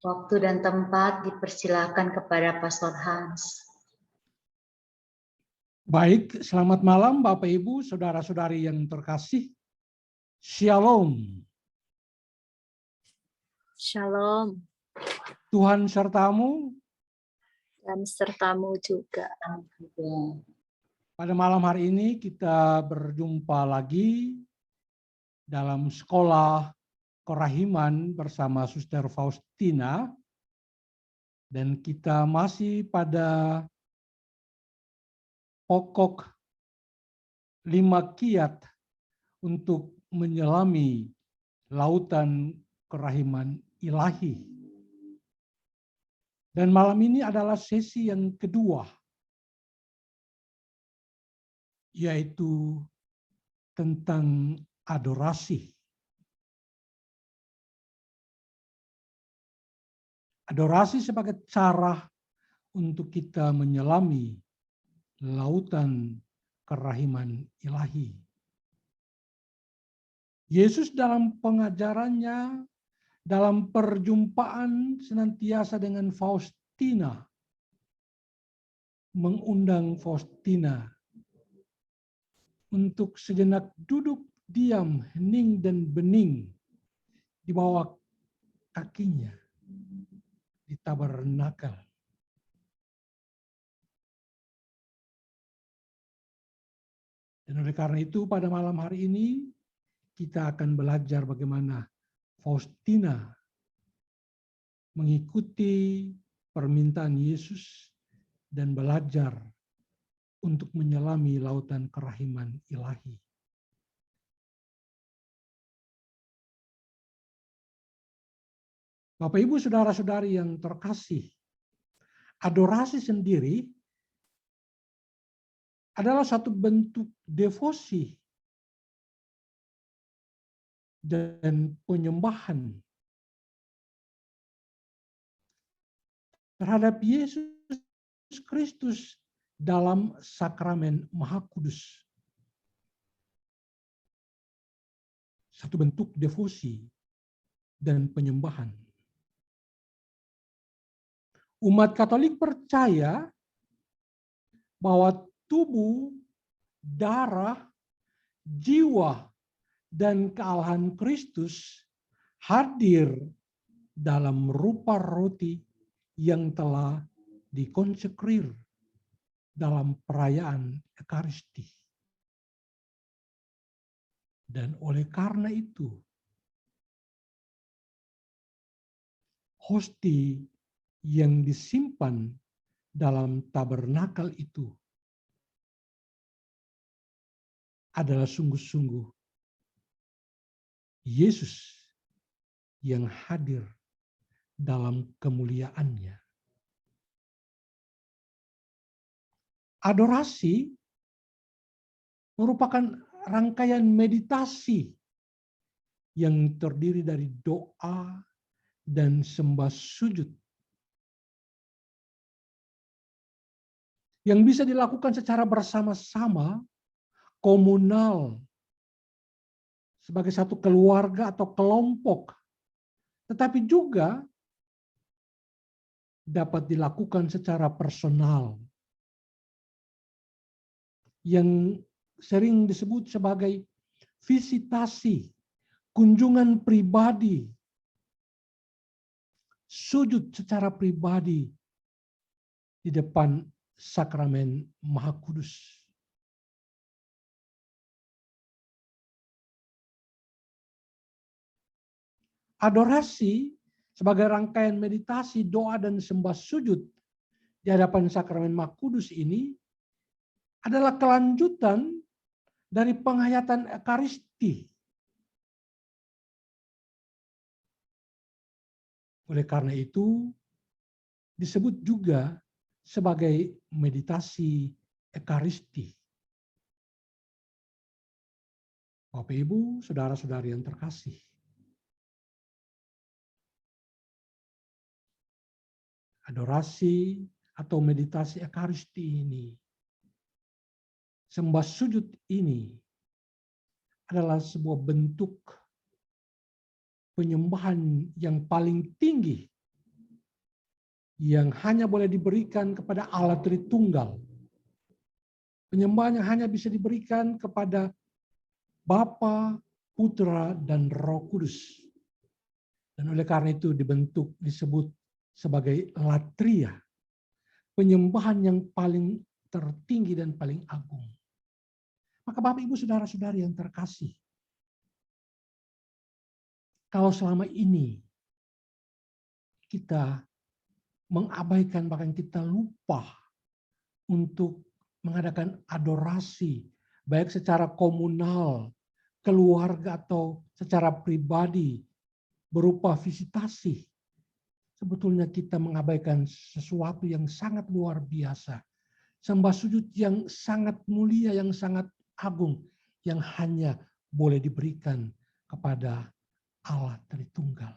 Waktu dan tempat dipersilakan kepada Pastor Hans. Baik, selamat malam Bapak Ibu, saudara-saudari yang terkasih. Shalom. Shalom. Tuhan sertamu. Dan sertamu juga. Pada malam hari ini kita berjumpa lagi dalam sekolah kerahiman bersama Suster Faustina. Dan kita masih pada pokok 5 kiat untuk menyelami lautan kerahiman ilahi. Dan malam ini adalah sesi yang kedua, yaitu tentang adorasi. Adorasi sebagai cara untuk kita menyelami lautan kerahiman ilahi. Yesus dalam pengajarannya, dalam perjumpaan senantiasa dengan Faustina, mengundang Faustina untuk sejenak duduk diam, hening dan bening di bawah kakinya di tabernakel. Dan oleh karena itu pada malam hari ini kita akan belajar bagaimana Faustina mengikuti permintaan Yesus dan belajar untuk menyelami lautan kerahiman ilahi. Bapak Ibu saudara-saudari yang terkasih, adorasi sendiri adalah satu bentuk devosi dan penyembahan terhadap Yesus Kristus dalam sakramen Maha Kudus. Satu bentuk devosi dan penyembahan. Umat Katolik percaya bahwa tubuh, darah, jiwa, dan kealahan Kristus hadir dalam rupa roti yang telah dikonsekrir dalam perayaan Ekaristi. Dan oleh karena itu, hosti yang disimpan dalam tabernakel itu adalah sungguh-sungguh Yesus yang hadir dalam kemuliaannya. Adorasi merupakan rangkaian meditasi yang terdiri dari doa dan sembah sujud yang bisa dilakukan secara bersama-sama, komunal, sebagai satu keluarga atau kelompok, tetapi juga dapat dilakukan secara personal, yang sering disebut sebagai visitasi, kunjungan pribadi, sujud secara pribadi di depan sakramen Maha Kudus. Adorasi sebagai rangkaian meditasi, doa, dan sembah sujud di hadapan sakramen Maha Kudus ini adalah kelanjutan dari penghayatan Ekaristi. Oleh karena itu, disebut juga sebagai meditasi Ekaristi. Bapak Ibu, saudara-saudari yang terkasih. Adorasi atau meditasi Ekaristi ini, sembah sujud ini adalah sebuah bentuk penyembahan yang paling tinggi yang hanya boleh diberikan kepada Allah Tritunggal. Penyembahan yang hanya bisa diberikan kepada Bapa, Putra, dan Roh Kudus. Dan oleh karena itu disebut sebagai latria, penyembahan yang paling tertinggi dan paling agung. Maka Bapak Ibu Saudara-saudari yang terkasih, kalau selama ini kita mengabaikan, bahkan kita lupa untuk mengadakan adorasi, baik secara komunal, keluarga, atau secara pribadi, berupa visitasi, sebetulnya kita mengabaikan sesuatu yang sangat luar biasa. Sembah sujud yang sangat mulia, yang sangat agung, yang hanya boleh diberikan kepada Allah Tritunggal.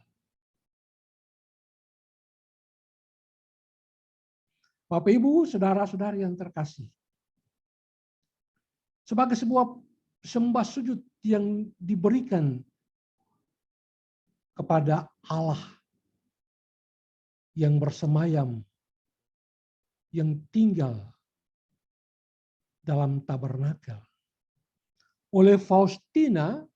Bapak Ibu, saudara-saudari yang terkasih, sebagai sebuah sembah sujud yang diberikan kepada Allah yang bersemayam, yang tinggal dalam tabernakel. Oleh Faustina,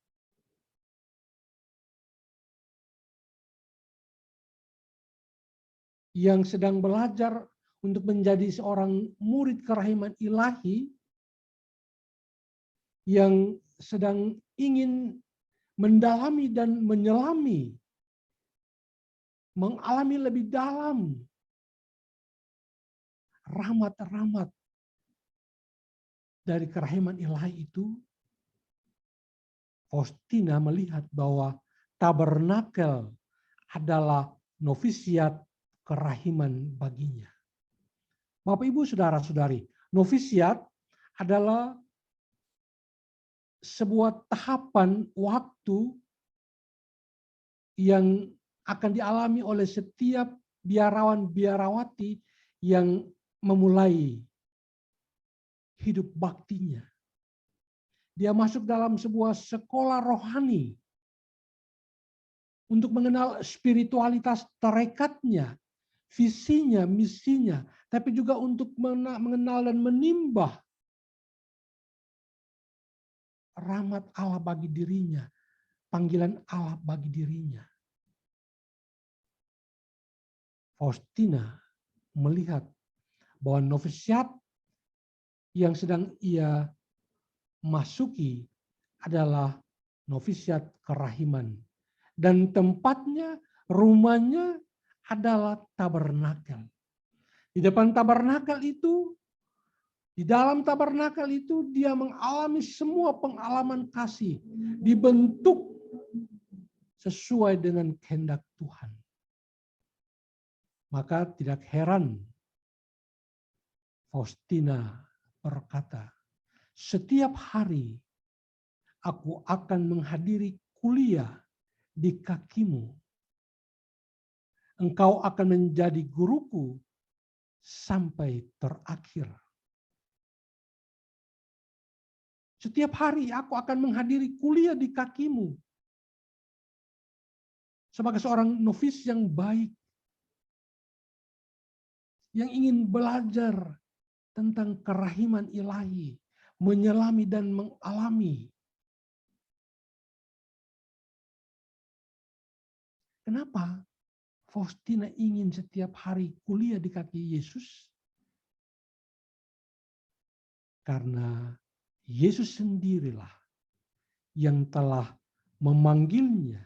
yang sedang belajar untuk menjadi seorang murid kerahiman ilahi, yang sedang ingin mendalami dan menyelami, mengalami lebih dalam rahmat-rahmat dari kerahiman ilahi itu, Faustina melihat bahwa tabernakel adalah novisiat kerahiman baginya. Bapak Ibu Saudara-saudari, novisiat adalah sebuah tahapan waktu yang akan dialami oleh setiap biarawan-biarawati yang memulai hidup baktinya. Dia masuk dalam sebuah sekolah rohani untuk mengenal spiritualitas tarekatnya, visinya, misinya, tapi juga untuk mengenal dan menimbah rahmat Allah bagi dirinya, panggilan Allah bagi dirinya. Faustina melihat bahwa novisiat yang sedang ia masuki adalah novisiat kerahiman. Dan tempatnya, rumahnya adalah tabernakel. Di depan tabernakel itu, di dalam tabernakel itu dia mengalami semua pengalaman kasih. Dibentuk sesuai dengan kehendak Tuhan. Maka tidak heran Faustina berkata, setiap hari aku akan menghadiri kuliah di kakimu. Engkau akan menjadi guruku sampai terakhir. Setiap hari aku akan menghadiri kuliah di kakimu. Sebagai seorang novis yang baik, yang ingin belajar tentang kerahiman ilahi, menyelami dan mengalami. Kenapa Faustina ingin setiap hari kuliah di kaki Yesus? Karena Yesus sendirilah yang telah memanggilnya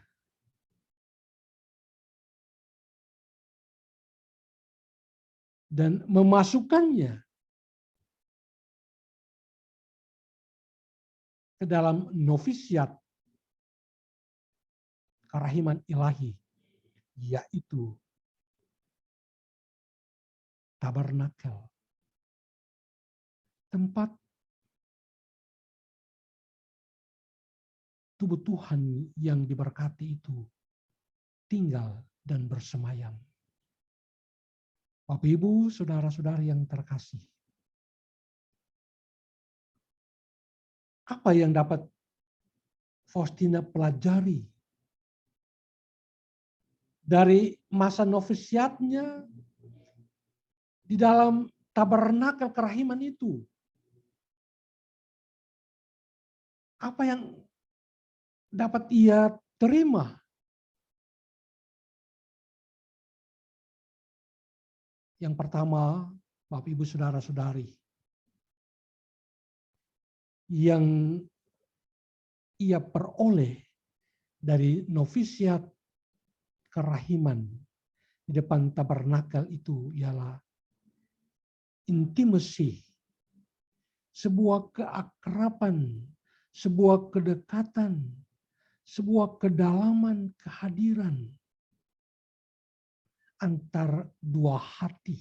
dan memasukkannya ke dalam novisiat kerahiman ilahi, yaitu tabernakel, tempat tubuh Tuhan yang diberkati itu tinggal dan bersemayam. Bapak Ibu, saudara-saudari yang terkasih, apa yang dapat Faustina pelajari dari masa novisiatnya di dalam tabernakel kerahiman itu. Apa yang dapat ia terima? Yang pertama, Bapak Ibu Saudara-saudari, yang ia peroleh dari novisiat kerahiman di depan tabernakel itu ialah intimacy, sebuah keakraban, sebuah kedekatan, sebuah kedalaman kehadiran antar dua hati.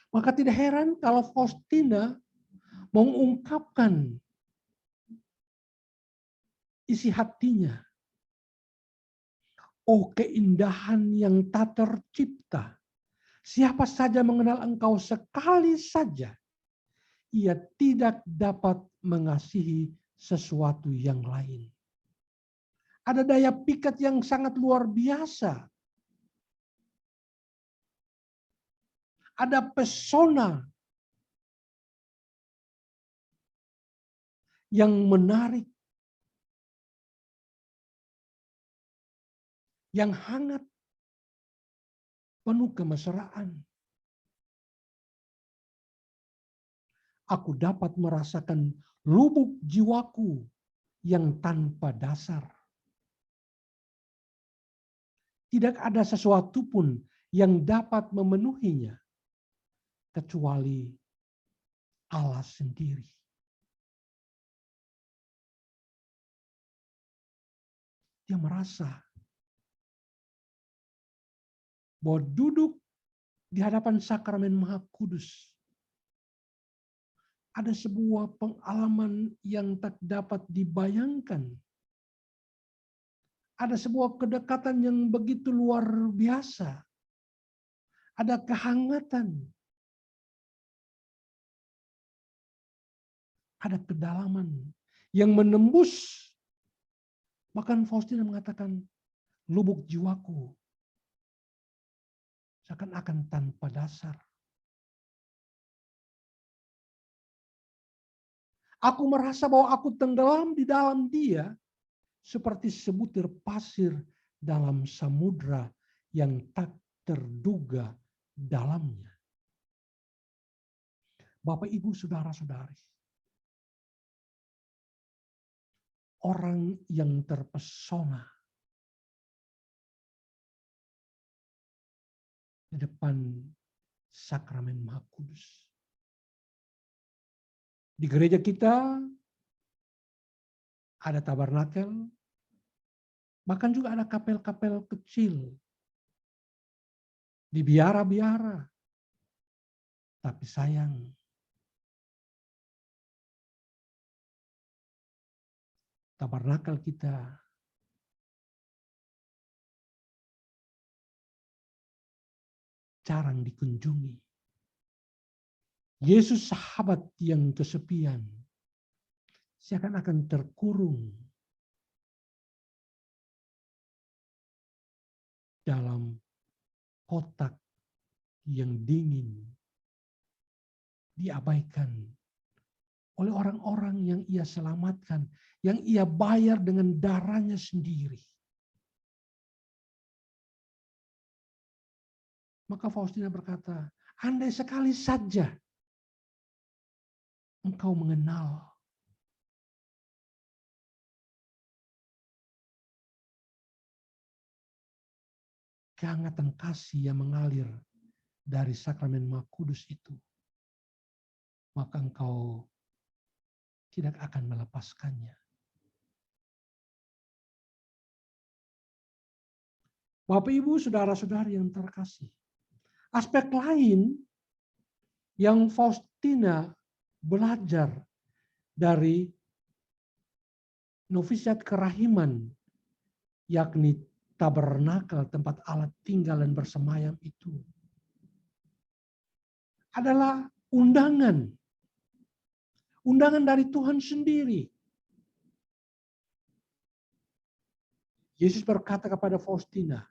Maka tidak heran kalau Faustina mengungkapkan isi hatinya. Oh, keindahan yang tak tercipta. Siapa saja mengenal engkau sekali saja, ia tidak dapat mengasihi sesuatu yang lain. Ada daya pikat yang sangat luar biasa. Ada pesona yang menarik, yang hangat, penuh kemesraan. Aku dapat merasakan lubuk jiwaku yang tanpa dasar. Tidak ada sesuatu pun yang dapat memenuhinya kecuali Allah sendiri. Dia merasa bahwa duduk di hadapan sakramen Maha Kudus ada sebuah pengalaman yang tak dapat dibayangkan. Ada sebuah kedekatan yang begitu luar biasa. Ada kehangatan. Ada kedalaman yang menembus. Bahkan Faustina mengatakan, lubuk jiwaku seakan-akan tanpa dasar. Aku merasa bahwa aku tenggelam di dalam dia seperti sebutir pasir dalam samudra yang tak terduga dalamnya. Bapak, Ibu, Saudara-saudari, orang yang terpesona di depan sakramen Maha Kudus. Di gereja kita ada tabernakel, bahkan juga ada kapel-kapel kecil di biara-biara. Tapi sayang, tabernakel kita jarang dikunjungi. Yesus sahabat yang kesepian, seakan-akan terkurung dalam kotak yang dingin, diabaikan oleh orang-orang yang ia selamatkan, yang ia bayar dengan darahnya sendiri. Maka Faustina berkata, andai sekali saja engkau mengenal kehangatan kasih yang mengalir dari sakramen Maha Kudus itu, maka engkau tidak akan melepaskannya. Bapak, Ibu, Saudara-saudari yang terkasih, aspek lain yang Faustina belajar dari novisiat kerahiman, yakni tabernakel, tempat Allah tinggal dan bersemayam itu, adalah undangan. Undangan dari Tuhan sendiri. Yesus berkata kepada Faustina,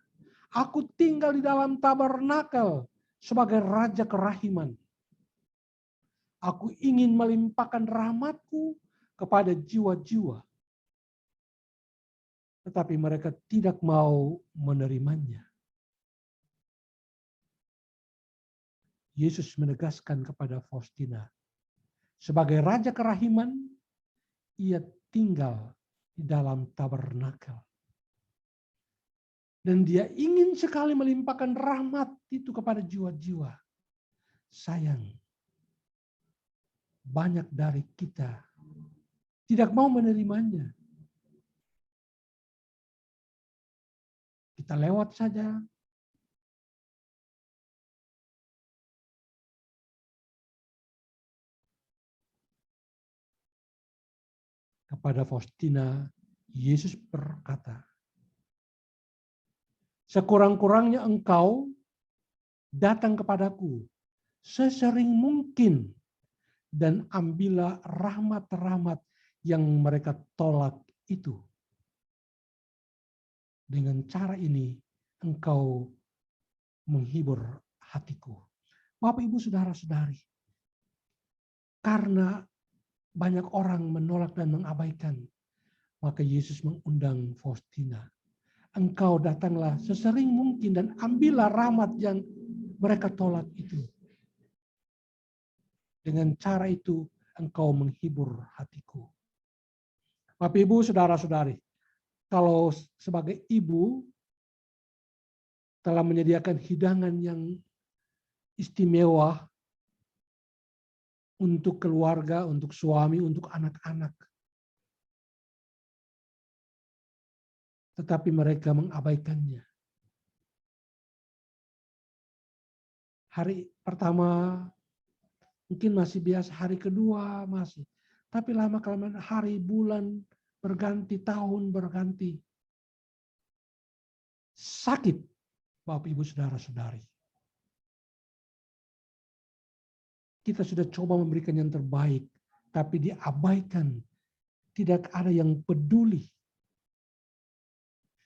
Aku tinggal di dalam tabernakel sebagai raja kerahiman. Aku ingin melimpahkan rahmatku kepada jiwa-jiwa. Tetapi mereka tidak mau menerimanya. Yesus menegaskan kepada Faustina, sebagai raja kerahiman, ia tinggal di dalam tabernakel. Dan dia ingin sekali melimpahkan rahmat itu kepada jiwa-jiwa. Sayang, banyak dari kita tidak mau menerimanya. Kita lewat saja. Kepada Faustina, Yesus berkata, sekurang-kurangnya engkau datang kepadaku sesering mungkin dan ambillah rahmat-rahmat yang mereka tolak itu. Dengan cara ini engkau menghibur hatiku. Bapak, Ibu, saudara-saudari, karena banyak orang menolak dan mengabaikan, maka Yesus mengundang Faustina. Engkau datanglah sesering mungkin dan ambillah rahmat yang mereka tolak itu. Dengan cara itu engkau menghibur hatiku. Bapak, Ibu, saudara-saudari, kalau sebagai ibu telah menyediakan hidangan yang istimewa untuk keluarga, untuk suami, untuk anak-anak. Tetapi mereka mengabaikannya. Hari pertama mungkin masih biasa, hari kedua masih. Tapi lama-kelamaan hari, bulan berganti, tahun berganti. Sakit, Bapak, Ibu, saudara-saudari. Kita sudah coba memberikan yang terbaik, tapi diabaikan. Tidak ada yang peduli.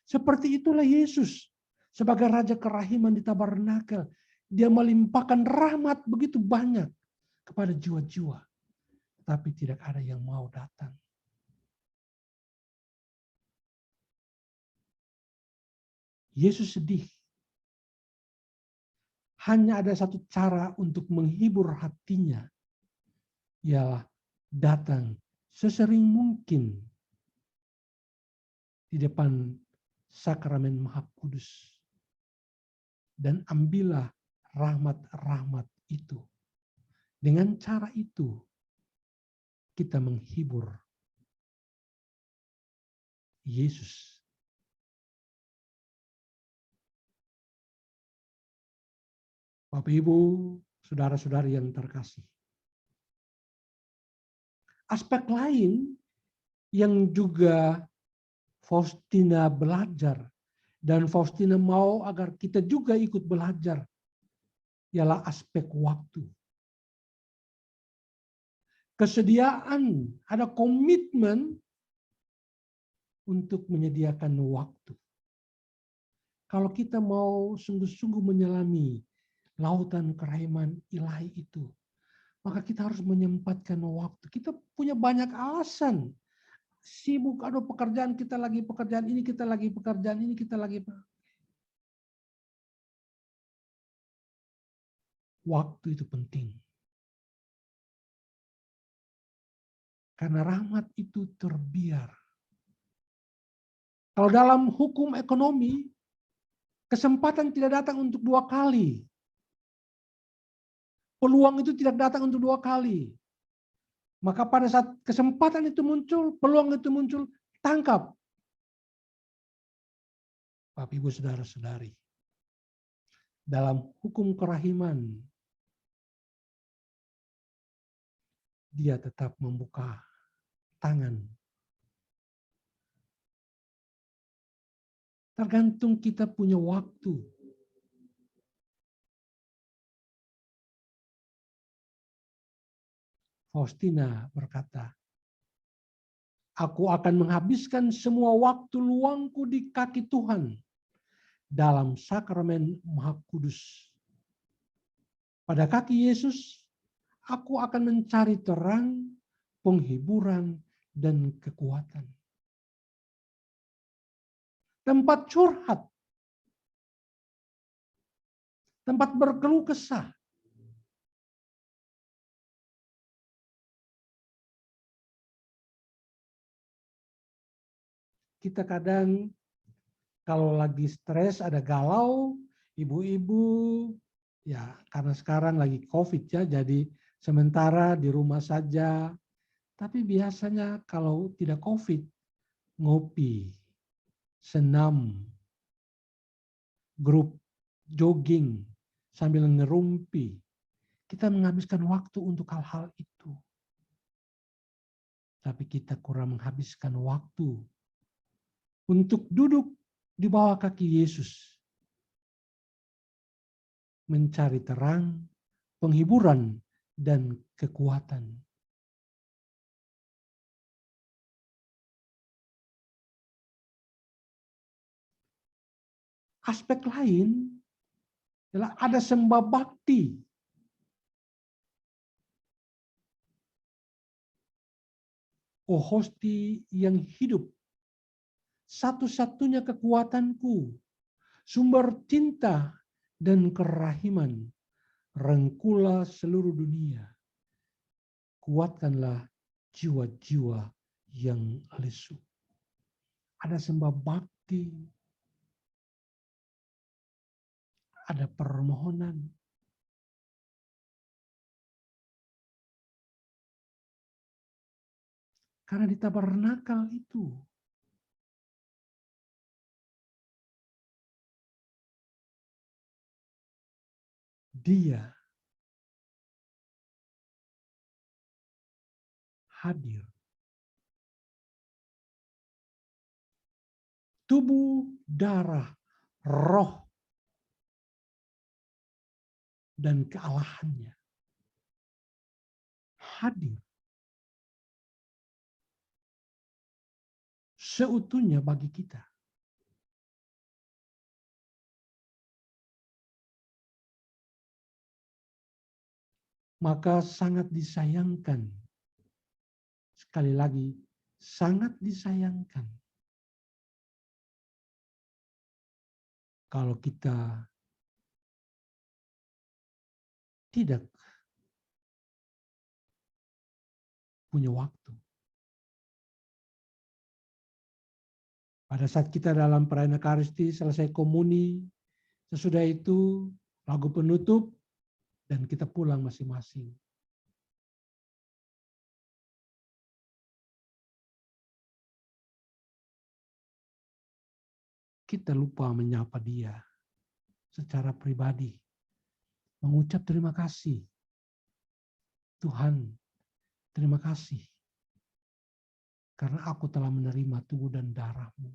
Seperti itulah Yesus sebagai raja kerahiman di tabernakel. Dia melimpahkan rahmat begitu banyak kepada jiwa-jiwa. Tapi tidak ada yang mau datang. Yesus sedih. Hanya ada satu cara untuk menghibur hatinya. Ialah datang sesering mungkin di depan sakramen Maha Kudus. Dan ambillah rahmat-rahmat itu. Dengan cara itu kita menghibur Yesus. Bapak, Ibu, saudara-saudari yang terkasih. Aspek lain yang juga Faustina belajar dan Faustina mau agar kita juga ikut belajar ialah aspek waktu. Kesediaan, ada komitmen untuk menyediakan waktu. Kalau kita mau sungguh-sungguh menyelami lautan kerahiman ilahi itu, maka kita harus menyempatkan waktu. Kita punya banyak alasan. Sibuk, aduh pekerjaan kita lagi pekerjaan ini, kita lagi pekerjaan ini, kita lagi. Waktu itu penting. Karena rahmat itu terbiar. Kalau dalam hukum ekonomi, kesempatan tidak datang untuk 2 kali. Peluang itu tidak datang untuk 2 kali. Maka pada saat kesempatan itu muncul, peluang itu muncul, tangkap. Bapak, Ibu, saudara-saudari. Dalam hukum kerahiman, dia tetap membuka tangan. Tergantung kita punya waktu. Faustina berkata, aku akan menghabiskan semua waktu luangku di kaki Tuhan dalam sakramen Maha Kudus. Pada kaki Yesus, aku akan mencari terang, penghiburan, dan kekuatan. Tempat curhat, tempat berkeluh kesah. Kita kadang kalau lagi stres, ada galau, ibu-ibu, ya karena sekarang lagi COVID ya, jadi sementara di rumah saja. Tapi biasanya kalau tidak COVID, ngopi, senam, grup jogging, sambil ngerumpi. Kita menghabiskan waktu untuk hal-hal itu. Tapi kita kurang menghabiskan waktu untuk duduk di bawah kaki Yesus. Mencari terang, penghiburan, dan kekuatan. Aspek lain adalah ada sembah bakti. Oh hosti yang hidup, satu-satunya kekuatanku, sumber cinta dan kerahiman, rengkulah seluruh dunia. Kuatkanlah jiwa-jiwa yang lesu. Ada sembah bakti, ada permohonan. Karena di tabernakal itu, Dia hadir. Tubuh, darah, roh, dan kealahannya hadir seutuhnya bagi kita. Maka sangat disayangkan, sekali lagi, sangat disayangkan kalau kita tidak punya waktu. Pada saat kita dalam perayaan Ekaristi, selesai komuni, sesudah itu lagu penutup, dan kita pulang masing-masing. Kita lupa menyapa dia secara pribadi. Mengucap terima kasih. Tuhan, terima kasih. Karena aku telah menerima tubuh dan darah-Mu.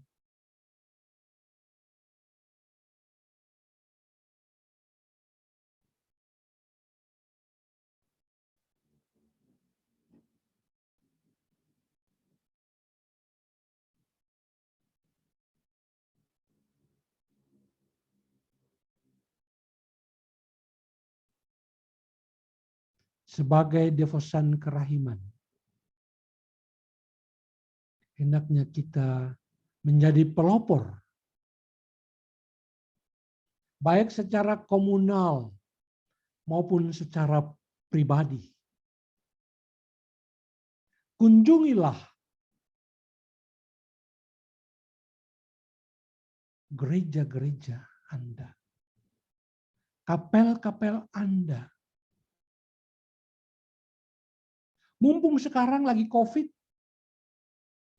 Sebagai devosan kerahiman, hendaknya kita menjadi pelopor, baik secara komunal maupun secara pribadi. Kunjungilah gereja-gereja Anda, kapel-kapel Anda. Mumpung sekarang lagi COVID,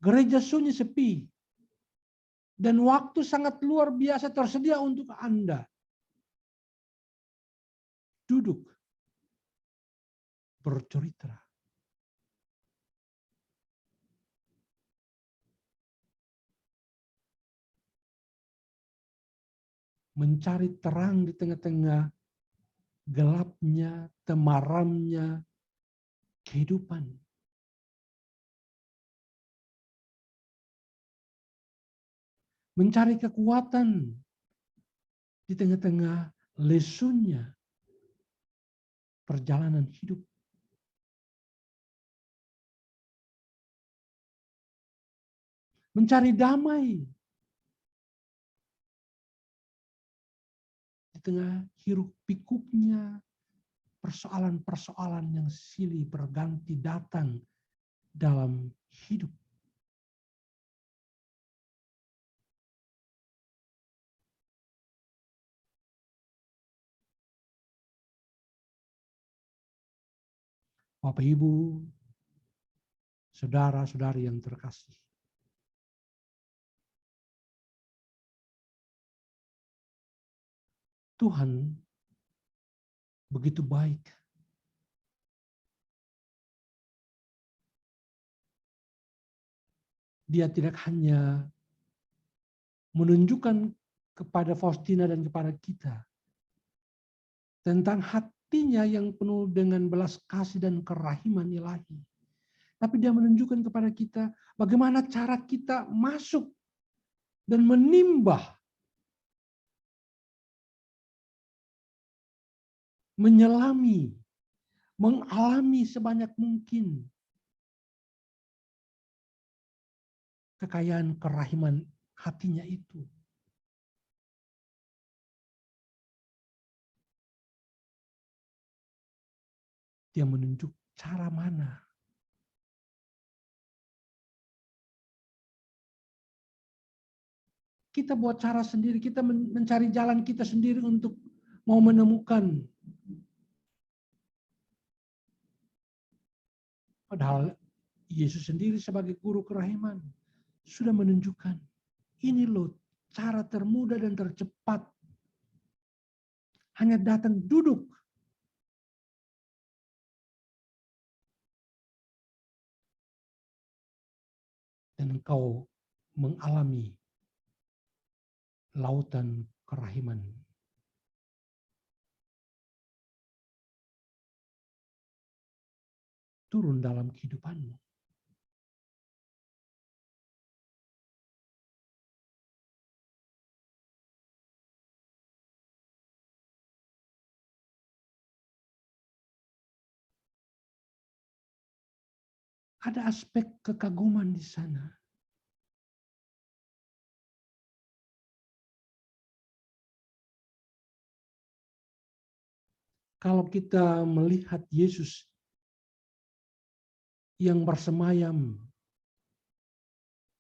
gereja sunyi sepi, dan waktu sangat luar biasa tersedia untuk Anda. Duduk, bercerita. Mencari terang di tengah-tengah gelapnya, temaramnya kehidupan. Mencari kekuatan di tengah-tengah lesunya perjalanan hidup. Mencari damai di tengah hiruk pikuknya persoalan-persoalan yang silih berganti datang dalam hidup. Bapak Ibu, saudara-saudari yang terkasih. Tuhan begitu baik. Dia tidak hanya menunjukkan kepada Faustina dan kepada kita tentang hatinya yang penuh dengan belas kasih dan kerahiman ilahi. Tapi dia menunjukkan kepada kita bagaimana cara kita masuk dan menimbah, menyelami, mengalami sebanyak mungkin kekayaan kerahiman hatinya itu. Dia menunjuk cara mana kita buat cara sendiri, kita mencari jalan kita sendiri untuk mau menemukan. Padahal Yesus sendiri sebagai guru kerahiman sudah menunjukkan, ini loh cara termudah dan tercepat. Hanya datang duduk. Dan engkau mengalami lautan kerahiman. Turun dalam kehidupanmu. Ada aspek kekaguman di sana. Kalau kita melihat Yesus yang bersemayam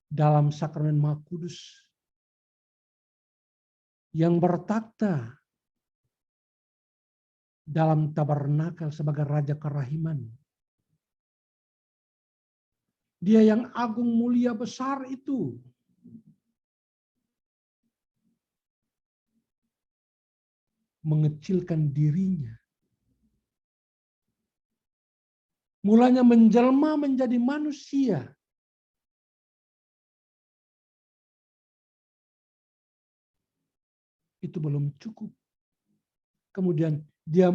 dalam sakramen Maha Kudus, yang bertakhta dalam tabernakel sebagai Raja Kerahiman. Dia yang agung mulia besar itu. Mengecilkan dirinya. Mulanya menjelma menjadi manusia. Itu belum cukup. Kemudian dia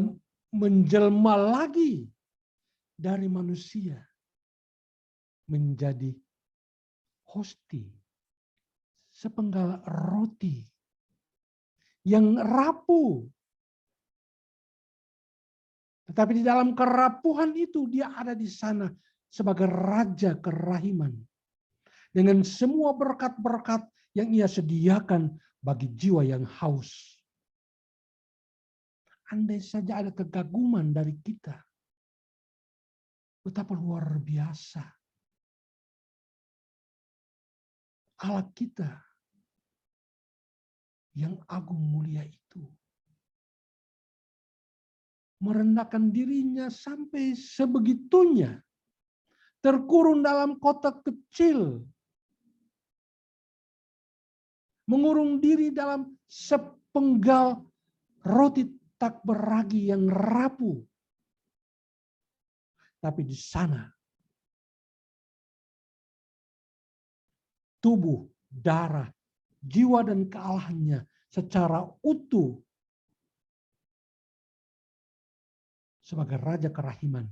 menjelma lagi dari manusia menjadi hosti, sepenggal roti yang rapuh. Tetapi di dalam kerapuhan itu dia ada di sana sebagai Raja Kerahiman. Dengan semua berkat-berkat yang ia sediakan bagi jiwa yang haus. Andai saja ada kekaguman dari kita. Betapa luar biasa Allah kita yang agung mulia itu. Merendahkan dirinya sampai sebegitunya. Terkurung dalam kotak kecil. Mengurung diri dalam sepenggal roti tak beragi yang rapuh. Tapi di sana tubuh, darah, jiwa dan kealahannya secara utuh sebagai Raja Kerahiman.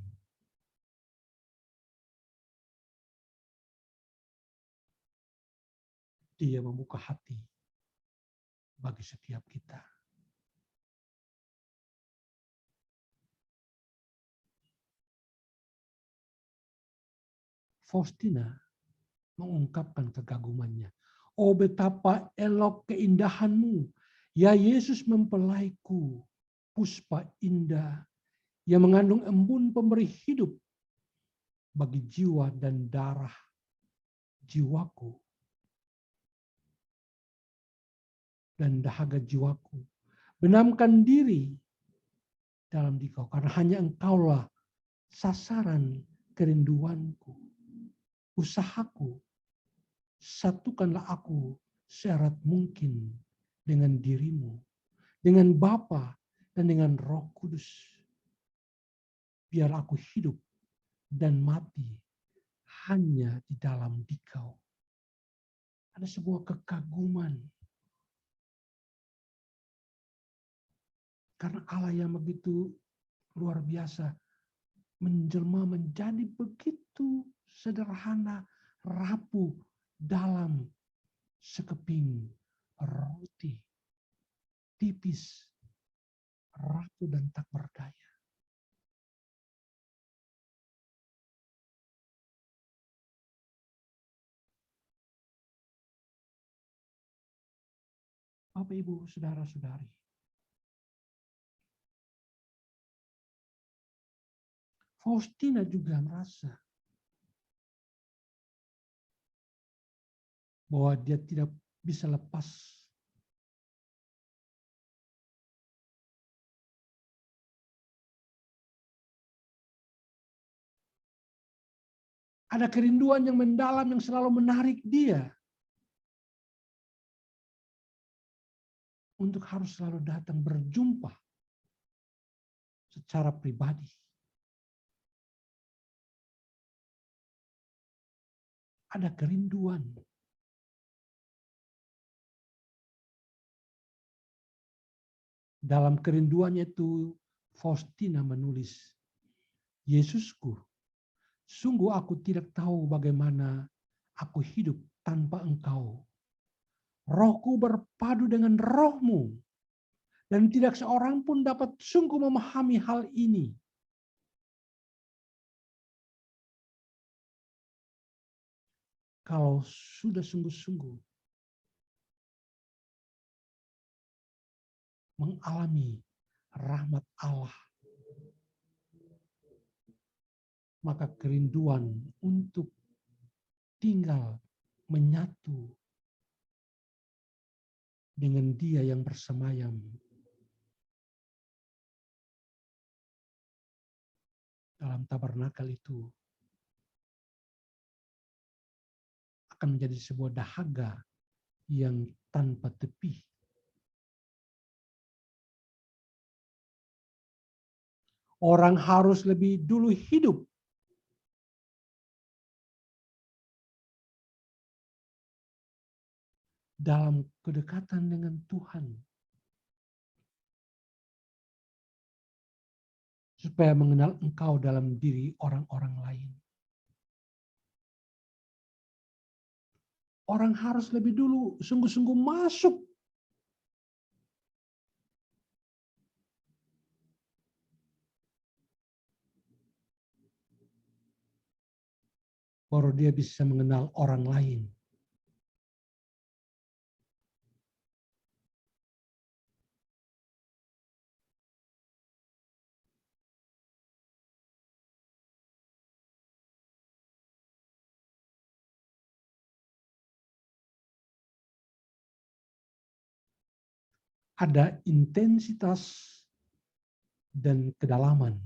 Dia membuka hati bagi setiap kita. Faustina mengungkapkan kekagumannya. Oh, betapa elok keindahanmu. Ya Yesus mempelaiku, puspa indah yang mengandung embun pemberi hidup bagi jiwa dan darah jiwaku dan dahaga jiwaku. Benamkan diri dalam dikau, karena hanya engkaulah sasaran kerinduanku. Usahaku, satukanlah aku seerat mungkin dengan dirimu, dengan Bapa dan dengan Roh Kudus. Biar aku hidup dan mati hanya di dalam dikau. Ada sebuah kekaguman. Karena Allah yang begitu luar biasa menjelma menjadi begitu sederhana, rapuh dalam sekeping roti. Tipis, rapuh dan tak berdaya. Bapak, Ibu, Saudara-saudari. Faustina juga merasa bahwa dia tidak bisa lepas ada kerinduan yang mendalam yang selalu menarik dia untuk harus selalu datang berjumpa secara pribadi. Ada kerinduan. Dalam kerinduannya itu, Faustina menulis, Yesusku, sungguh aku tidak tahu bagaimana aku hidup tanpa engkau. Rohku berpadu dengan rohmu, dan tidak seorang pun dapat sungguh memahami hal ini. Kalau sudah sungguh-sungguh mengalami rahmat Allah, maka kerinduan untuk tinggal menyatu dengan Dia yang bersemayam dalam tabernakel itu akan menjadi sebuah dahaga yang tanpa tepi. Orang harus lebih dulu hidup dalam kedekatan dengan Tuhan, supaya mengenal Engkau dalam diri orang-orang lain. Orang harus lebih dulu sungguh-sungguh masuk baru dia bisa mengenal orang lain. Ada intensitas dan kedalaman.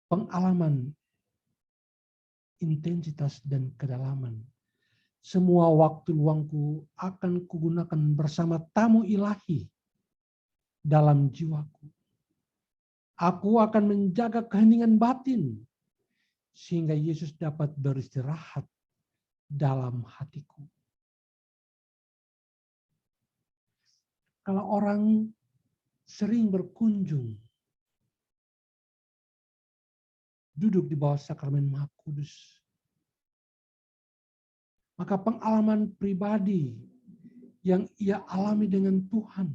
Pengalaman intensitas dan kedalaman. Semua waktu luangku akan kugunakan bersama tamu ilahi dalam jiwaku. Aku akan menjaga keheningan batin sehingga Yesus dapat beristirahat dalam hatiku. Kalau orang sering berkunjung, duduk di bawah sakramen Maha Kudus, maka pengalaman pribadi yang ia alami dengan Tuhan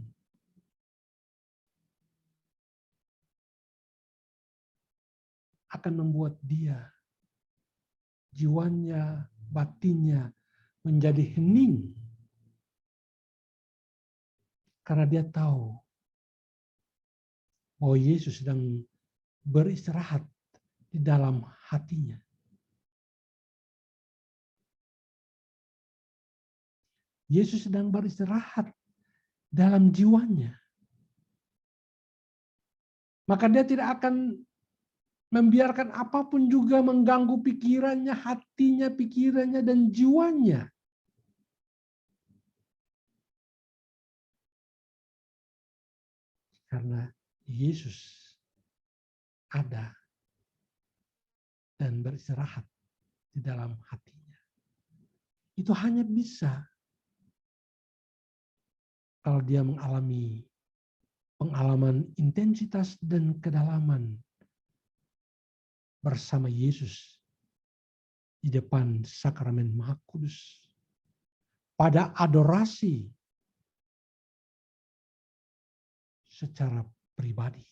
akan membuat dia, jiwanya, batinnya menjadi hening. Karena dia tahu bahwa Yesus sedang beristirahat di dalam hatinya. Yesus sedang beristirahat dalam jiwanya. Maka dia tidak akan membiarkan apapun juga mengganggu pikirannya, hatinya, pikirannya, dan jiwanya. Karena Yesus ada dan beristirahat di dalam hatinya. Itu hanya bisa kalau dia mengalami pengalaman intensitas dan kedalaman bersama Yesus di depan sakramen Maha Kudus. Pada adorasi secara pribadi.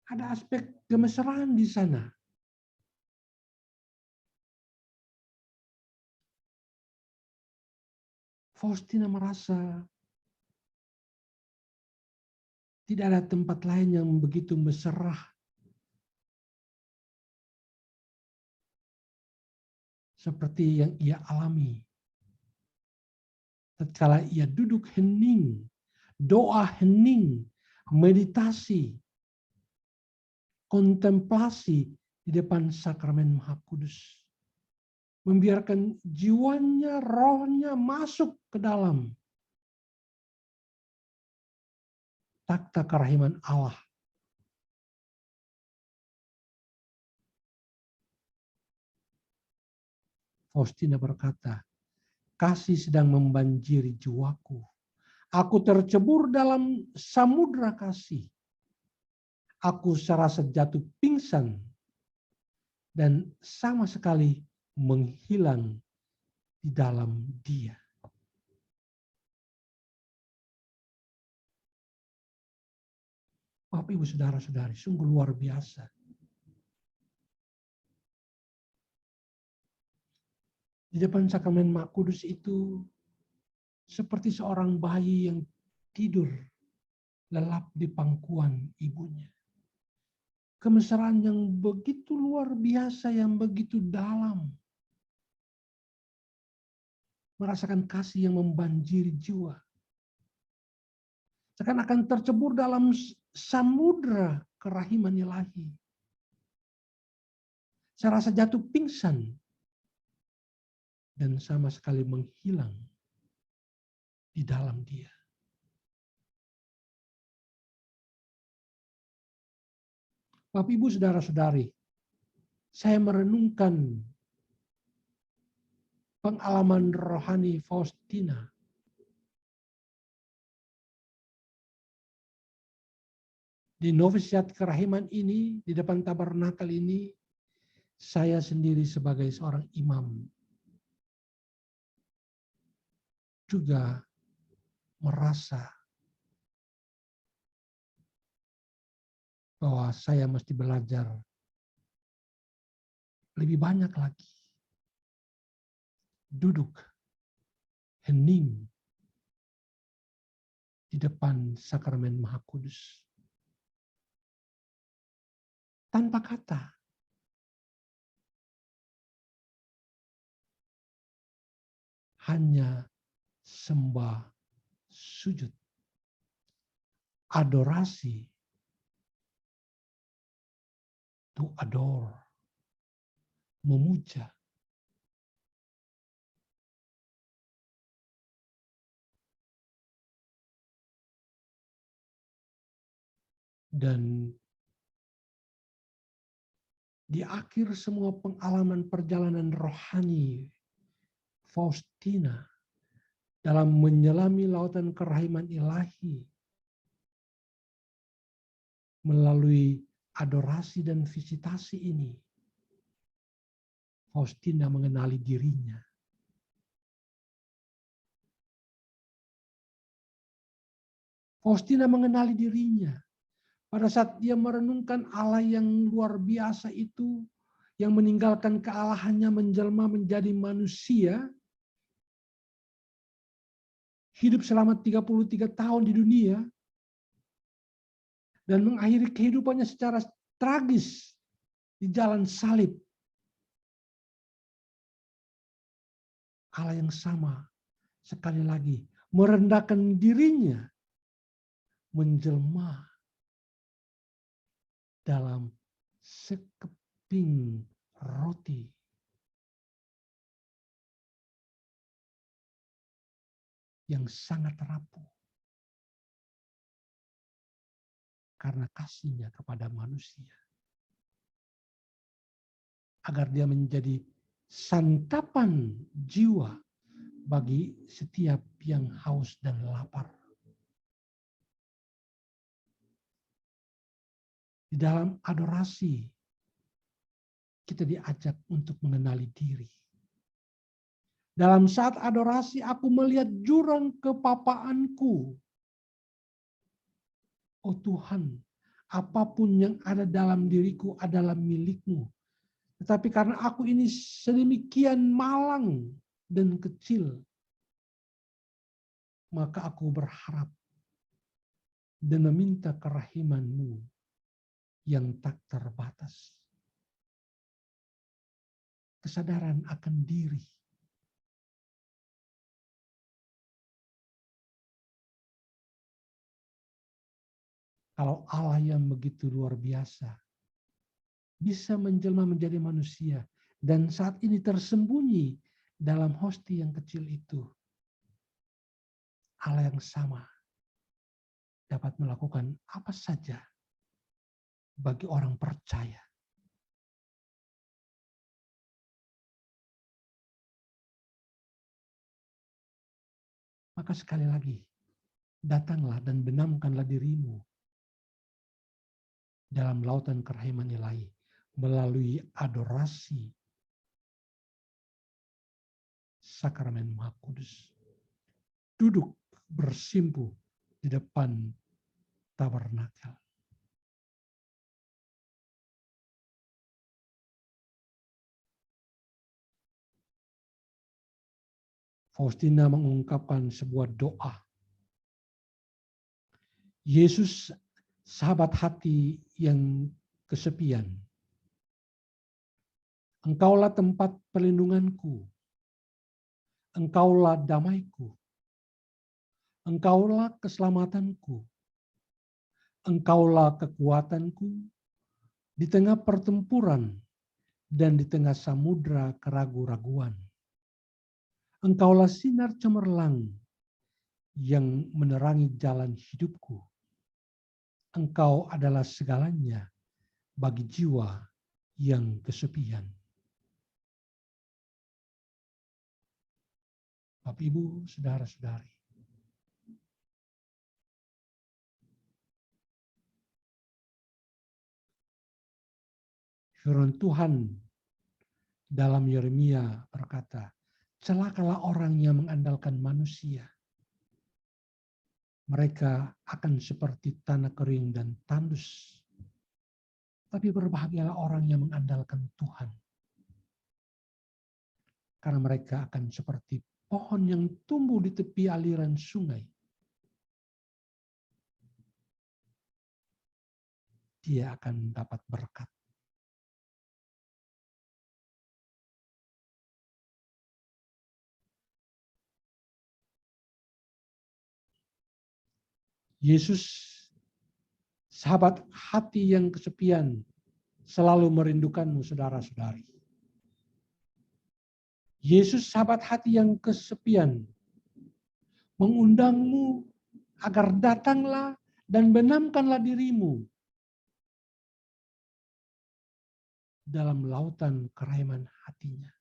Ada aspek kemesraan di sana. Faustina merasa tidak ada tempat lain yang begitu mesra seperti yang ia alami. Tatkala ia duduk hening, doa hening, meditasi, kontemplasi di depan sakramen Maha Kudus. Membiarkan jiwanya, rohnya masuk ke dalam takhta kerahiman Allah. Faustina berkata, kasih sedang membanjiri jiwaku. Aku tercebur dalam samudra kasih. Aku serasa jatuh pingsan dan sama sekali menghilang di dalam dia. Bapak, Ibu, Saudara-saudari, sungguh luar biasa. Di depan sakramen Maha Kudus itu seperti seorang bayi yang tidur lelap di pangkuan ibunya. Kemesraan yang begitu luar biasa, yang begitu dalam. Merasakan kasih yang membanjiri jiwa. Seakan-akan tercebur dalam samudra kerahiman ilahi. Saya rasa jatuh pingsan dan sama sekali menghilang di dalam dia. Bapak, Ibu, Saudara-saudari, saya merenungkan pengalaman rohani Faustina. Di novisiat kerahiman ini, di depan tabernakel ini, saya sendiri sebagai seorang imam juga merasa bahwa saya mesti belajar lebih banyak lagi. Duduk hening di depan sakramen Maha Kudus. Tanpa kata. Hanya sembah, sujud, adorasi, to adore, memuja. Dan di akhir semua pengalaman perjalanan rohani Faustina dalam menyelami lautan kerahiman ilahi melalui adorasi dan visitasi ini, Faustina mengenali dirinya. Faustina mengenali dirinya. Pada saat dia merenungkan Allah yang luar biasa itu, yang meninggalkan kealahannya menjelma menjadi manusia, hidup selama 33 tahun di dunia, dan mengakhiri kehidupannya secara tragis di jalan salib. Allah yang sama sekali lagi merendahkan dirinya menjelma dalam sekeping roti yang sangat rapuh karena kasihnya kepada manusia, agar dia menjadi santapan jiwa bagi setiap yang haus dan lapar. Di dalam adorasi, kita diajak untuk mengenali diri. Dalam saat adorasi, aku melihat jurang kepapaanku. Oh Tuhan, apapun yang ada dalam diriku adalah milik-Mu. Tetapi karena aku ini sedemikian malang dan kecil, maka aku berharap dan meminta kerahiman-Mu yang tak terbatas. Kesadaran akan diri. Kalau Allah yang begitu luar biasa bisa menjelma menjadi manusia dan saat ini tersembunyi dalam hosti yang kecil itu, Allah yang sama dapat melakukan apa saja bagi orang percaya. Maka sekali lagi, datanglah dan benamkanlah dirimu dalam lautan kerahiman ilahi melalui adorasi sakramen Maha Kudus. Duduk bersimpuh di depan tabernakel. Faustina mengungkapkan sebuah doa. Yesus, sahabat hati yang kesepian. Engkaulah tempat perlindunganku. Engkaulah damaiku. Engkaulah keselamatanku. Engkaulah kekuatanku di tengah pertempuran dan di tengah samudra keraguan-raguan. Engkaulah sinar cemerlang yang menerangi jalan hidupku. Engkau adalah segalanya bagi jiwa yang kesepian. Bapak, Ibu, saudara-saudari. Firman Tuhan dalam Yeremia berkata, celakalah orang yang mengandalkan manusia. Mereka akan seperti tanah kering dan tandus. Tapi berbahagialah orang yang mengandalkan Tuhan. Karena mereka akan seperti pohon yang tumbuh di tepi aliran sungai. Dia akan dapat berkat. Yesus, sahabat hati yang kesepian, selalu merindukanmu, saudara-saudari. Yesus, sahabat hati yang kesepian, mengundangmu agar datanglah dan benamkanlah dirimu dalam lautan kerahiman hatinya.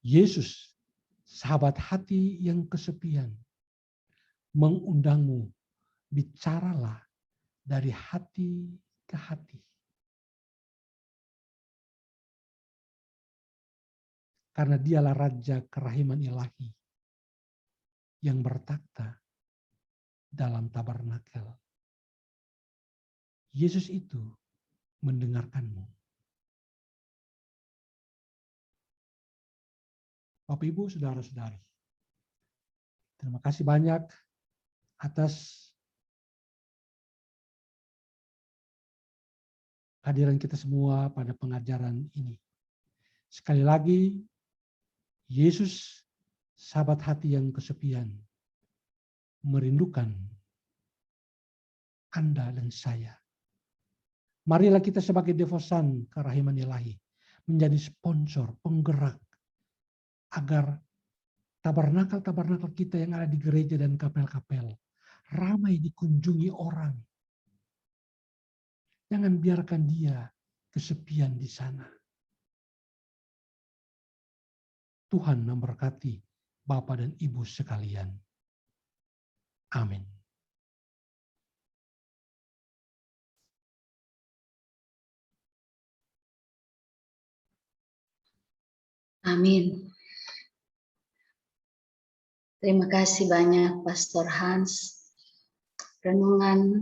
Yesus, sahabat hati yang kesepian, mengundangmu, bicaralah dari hati ke hati. Karena dialah Raja kerahiman ilahi yang bertakhta dalam tabernakel. Yesus itu mendengarkanmu. Bapak, Ibu, saudara-saudari, terima kasih banyak atas kehadiran kita semua pada pengajaran ini. Sekali lagi, Yesus, sahabat hati yang kesepian, merindukan Anda dan saya. Marilah kita sebagai devosan kerahiman ilahi menjadi sponsor, penggerak, agar tabernakel-tabernakel kita yang ada di gereja dan kapel-kapel ramai dikunjungi orang. Jangan biarkan dia kesepian di sana. Tuhan memberkati Bapak dan Ibu sekalian. Amin. Amin. Terima kasih banyak Pastor Hans. Renungan